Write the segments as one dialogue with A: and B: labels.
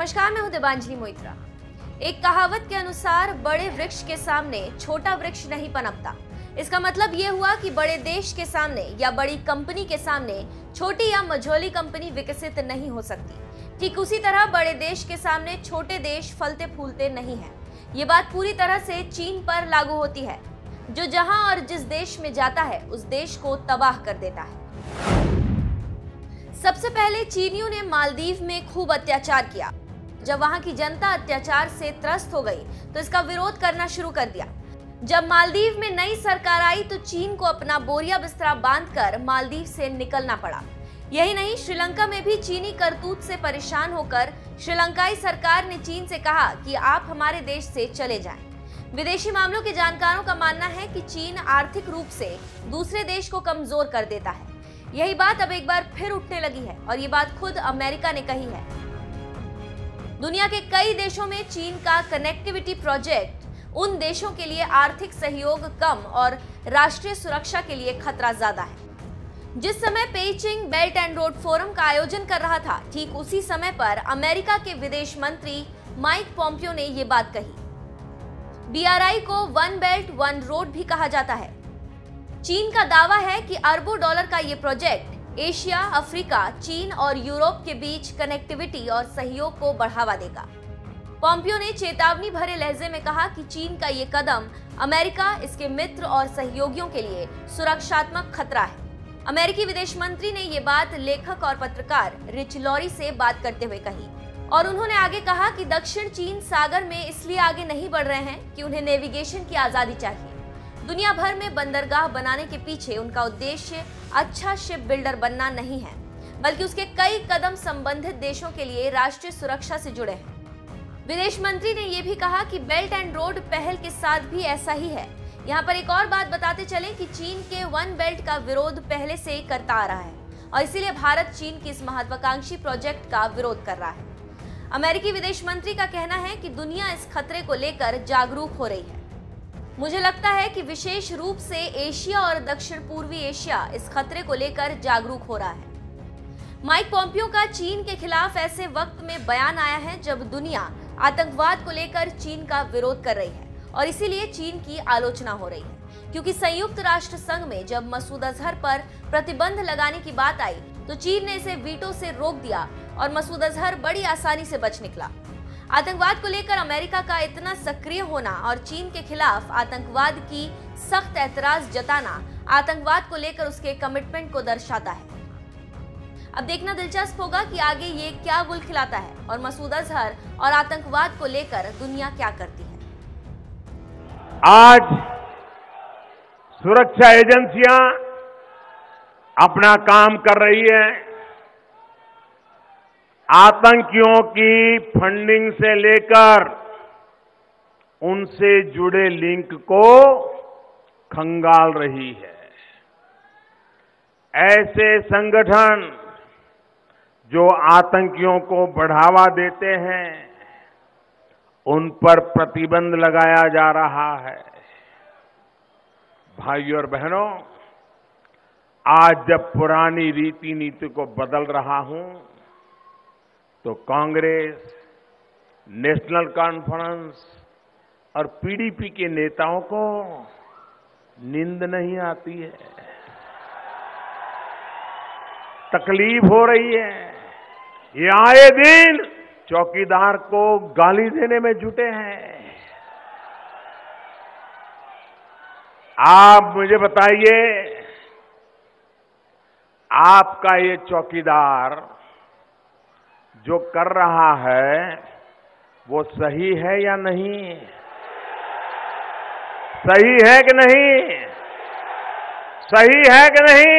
A: नमस्कार, मैं हूं देवांजलि मोइत्रा। एक कहावत के अनुसार बड़े वृक्ष के सामने छोटा वृक्ष नहीं पनपता। इसका मतलब ये हुआ कि बड़े देश के सामने या बड़ी कंपनी के सामने छोटी या मझोली कंपनी विकसित नहीं हो सकती। ठीक उसी तरह बड़े देश के सामने छोटे देश फलते फूलते नहीं हैं। ये बात पूरी तरह से चीन पर लागू होती है, जो जहां और जिस देश में जाता है उस देश को तबाह कर देता है। सबसे पहले चीनियों ने मालदीव में खूब अत्याचार किया। जब वहां की जनता अत्याचार से त्रस्त हो गई तो इसका विरोध करना शुरू कर दिया। जब मालदीव में नई सरकार आई तो चीन को अपना बोरिया बिस्तरा बांधकर मालदीव से निकलना पड़ा। यही नहीं, श्रीलंका में भी चीनी करतूत से परेशान होकर श्रीलंकाई सरकार ने चीन से कहा कि आप हमारे देश से चले जाएं। विदेशी मामलों के जानकारों का मानना है कि चीन आर्थिक रूप से दूसरे देश को कमजोर कर देता है। यही बात अब एक बार फिर उठने लगी है और ये बात खुद अमेरिका ने कही है। दुनिया के कई देशों में चीन का कनेक्टिविटी प्रोजेक्ट उन देशों के लिए आर्थिक सहयोग कम और राष्ट्रीय सुरक्षा के लिए खतरा ज्यादा है। जिस समय Beijing belt and road forum का आयोजन कर रहा था, ठीक उसी समय पर अमेरिका के विदेश मंत्री माइक पोम्पियो ने ये बात कही। BRI को वन बेल्ट वन रोड भी कहा जाता है। चीन का दावा है कि अरबों डॉलर का ये प्रोजेक्ट एशिया, अफ्रीका, चीन और यूरोप के बीच कनेक्टिविटी और सहयोग को बढ़ावा देगा। पोम्पियो ने चेतावनी भरे लहजे में कहा कि चीन का ये कदम अमेरिका, इसके मित्र और सहयोगियों के लिए सुरक्षात्मक खतरा है। अमेरिकी विदेश मंत्री ने ये बात लेखक और पत्रकार रिच लॉरी से बात करते हुए कही और उन्होंने आगे कहा कि दक्षिण चीन सागर में इसलिए आगे नहीं बढ़ रहे हैं कि उन्हें नेविगेशन की आजादी चाहिए। दुनिया भर में बंदरगाह बनाने के पीछे उनका उद्देश्य अच्छा शिप बिल्डर बनना नहीं है, बल्कि उसके कई कदम संबंधित देशों के लिए राष्ट्रीय सुरक्षा से जुड़े हैं। विदेश मंत्री ने यह भी कहा कि बेल्ट एंड रोड पहल के साथ भी ऐसा ही है। यहाँ पर एक और बात बताते चलें कि चीन के वन बेल्ट का विरोध पहले से ही करता आ रहा है और इसीलिए भारत चीन की इस महत्वाकांक्षी प्रोजेक्ट का विरोध कर रहा है। अमेरिकी विदेश मंत्री का कहना है कि दुनिया इस खतरे को लेकर जागरूक हो रही है। मुझे लगता है कि विशेष रूप से एशिया और दक्षिण पूर्वी एशिया इस खतरे को लेकर जागरूक हो रहा है। माइक पोम्पियो का चीन के खिलाफ ऐसे वक्त में बयान आया है जब दुनिया आतंकवाद को लेकर चीन का विरोध कर रही है और इसीलिए चीन की आलोचना हो रही है। क्योंकि संयुक्त राष्ट्र संघ में जब मसूद अजहर पर प्रतिबंध लगाने की बात आई तो चीन ने इसे वीटो से रोक दिया और मसूद अजहर बड़ी आसानी से बच निकला। आतंकवाद को लेकर अमेरिका का इतना सक्रिय होना और चीन के खिलाफ आतंकवाद की सख्त एतराज जताना आतंकवाद को लेकर उसके कमिटमेंट को दर्शाता है। अब देखना दिलचस्प होगा कि आगे ये क्या गुल खिलाता है और मसूद अजहर और आतंकवाद को लेकर दुनिया क्या करती है।
B: आज सुरक्षा एजेंसियां अपना काम कर रही है। आतंकियों की फंडिंग से लेकर उनसे जुड़े लिंक को खंगाल रही है। ऐसे संगठन जो आतंकियों को बढ़ावा देते हैं, उन पर प्रतिबंध लगाया जा रहा है। भाइयों और बहनों, आज जब पुरानी रीति नीति को बदल रहा हूं तो कांग्रेस, नेशनल कॉन्फ्रेंस और PDP के नेताओं को नींद नहीं आती है, तकलीफ हो रही है। ये आए दिन चौकीदार को गाली देने में जुटे हैं। आप मुझे बताइए, आपका ये चौकीदार जो कर रहा है वो सही है या नहीं? सही है कि नहीं? सही है कि नहीं?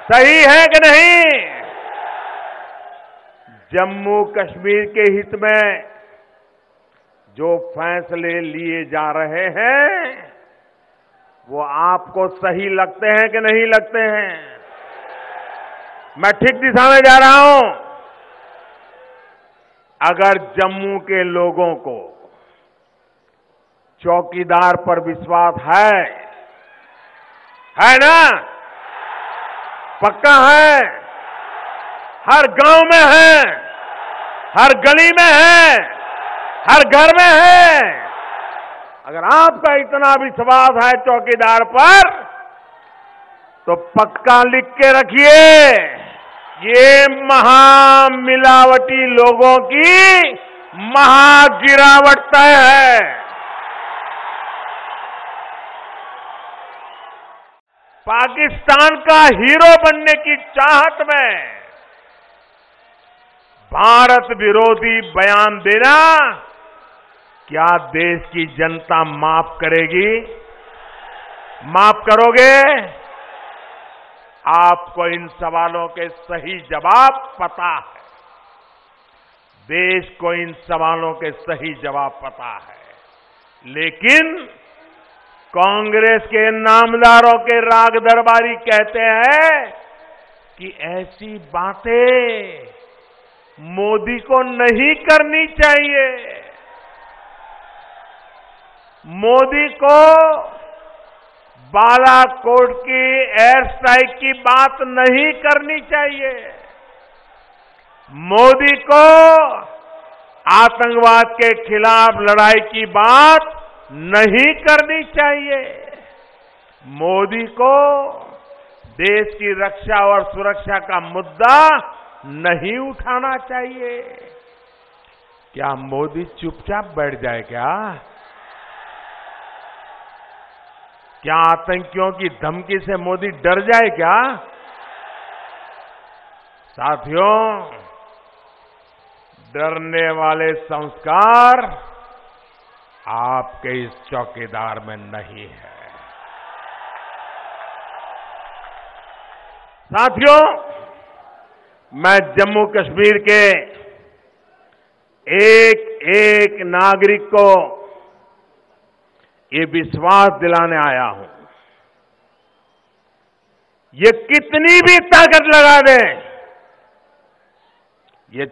B: सही है कि नहीं? जम्मू कश्मीर के हित में जो फैसले लिए जा रहे हैं वो आपको सही लगते हैं कि नहीं लगते हैं? मैं ठीक दिशा में जा रहा हूं। अगर जम्मू के लोगों को चौकीदार पर विश्वास है ना? पक्का है, हर गांव में है, हर गली में है, हर घर में है। अगर आपका इतना विश्वास है चौकीदार पर, तो पक्का लिख के रखिए, ये महामिलावटी लोगों की महागिरावट तय है। पाकिस्तान का हीरो बनने की चाहत में भारत विरोधी बयान देना क्या देश की जनता माफ करेगी? माफ करोगे? आपको इन सवालों के सही जवाब पता है। देश को इन सवालों के सही जवाब पता है। लेकिन कांग्रेस के नामदारों के राग दरबारी कहते हैं कि ऐसी बातें मोदी को नहीं करनी चाहिए। मोदी को बालाकोट की एयर स्ट्राइक की बात नहीं करनी चाहिए। मोदी को आतंकवाद के खिलाफ लड़ाई की बात नहीं करनी चाहिए। मोदी को देश की रक्षा और सुरक्षा का मुद्दा नहीं उठाना चाहिए। क्या मोदी चुपचाप बैठ जाए क्या? क्या आतंकियों की धमकी से मोदी डर जाए क्या? साथियों, डरने वाले संस्कार आपके इस चौकीदार में नहीं है। साथियों, मैं जम्मू कश्मीर के एक एक नागरिक को ये विश्वास दिलाने आया हूं, ये कितनी भी ताकत लगा दें, ये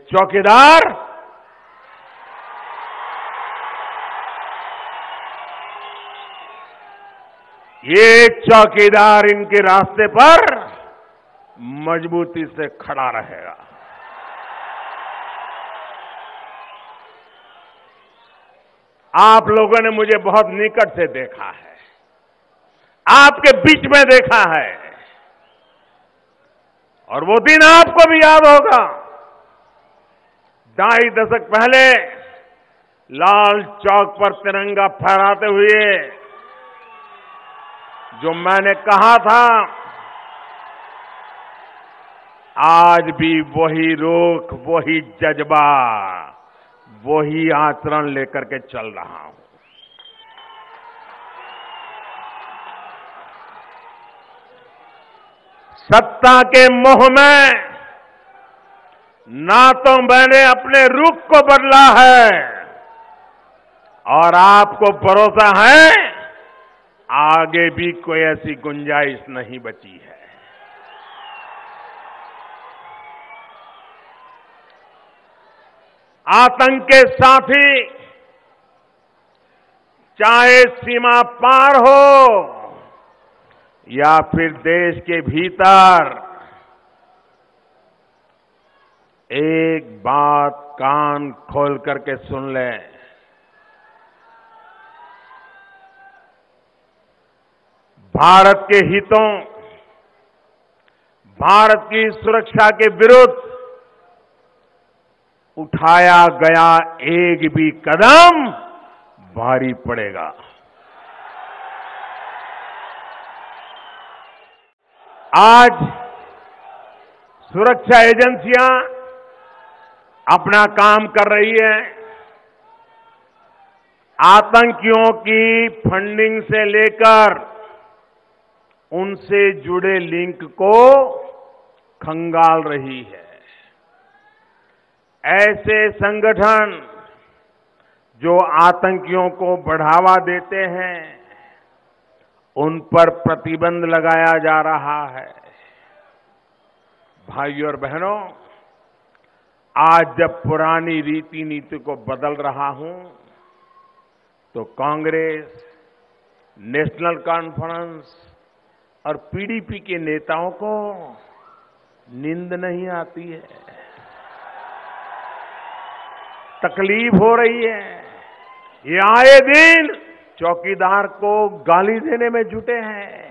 B: चौकीदार इनके रास्ते पर मजबूती से खड़ा रहेगा। आप लोगों ने मुझे बहुत निकट से देखा है, आपके बीच में देखा है, और वो दिन आपको भी याद होगा। 2.5 दशक पहले लाल चौक पर तिरंगा फहराते हुए जो मैंने कहा था, आज भी वही रुख, वही जज्बा, वही आचरण लेकर के चल रहा हूं। सत्ता के मोह में ना तो मैंने अपने रुख को बदला है, और आपको भरोसा है आगे भी कोई ऐसी गुंजाइश नहीं बची है। आतंक के साथी चाहे सीमा पार हो या फिर देश के भीतर, एक बात कान खोल करके सुन लें, भारत के हितों, भारत की सुरक्षा के विरुद्ध उठाया गया एक भी कदम भारी पड़ेगा। आज सुरक्षा एजेंसियां अपना काम कर रही है। आतंकियों की फंडिंग से लेकर उनसे जुड़े लिंक को खंगाल रही है। ऐसे संगठन जो आतंकियों को बढ़ावा देते हैं, उन पर प्रतिबंध लगाया जा रहा है। भाइयों और बहनों, आज जब पुरानी रीति नीति को बदल रहा हूं, तो कांग्रेस, नेशनल कॉन्फ्रेंस और पीडीपी के नेताओं को नींद नहीं आती है। तकलीफ हो रही है। ये आए दिन चौकीदार को गाली देने में जुटे हैं।